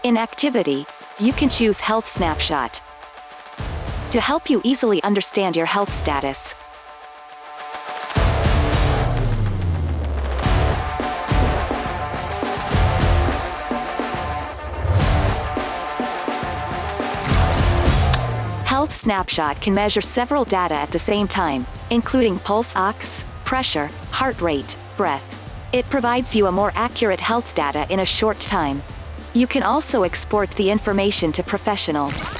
In Activity, you can choose Health Snapshot to help you easily understand your health status. Health Snapshot can measure several data at the same time, including pulse ox, pressure, heart rate, breath. It provides you a more accurate health data in a short time. You can also export the information to professionals.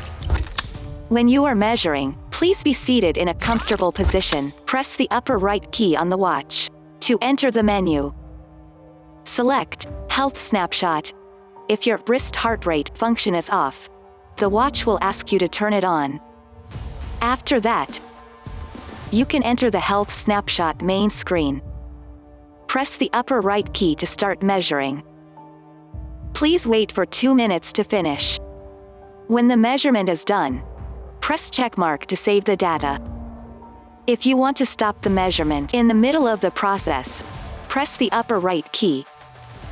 When you are measuring, please be seated in a comfortable position. Press the upper right key on the watch to enter the menu. Select Health Snapshot. If your wrist heart rate function is off, the watch will ask you to turn it on. After that, you can enter the Health Snapshot main screen. Press the upper right key to start measuring. Please wait for 2 minutes to finish. When the measurement is done, press checkmark to save the data. If you want to stop the measurement in the middle of the process, press the upper right key.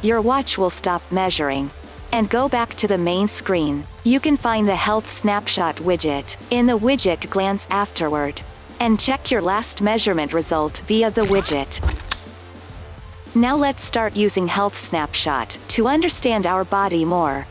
Your watch will stop measuring and go back to the main screen. You can find the Health Snapshot widget in the Widget glance afterward, and check your last measurement result via the widget. Now let's start using Health Snapshot to understand our body more.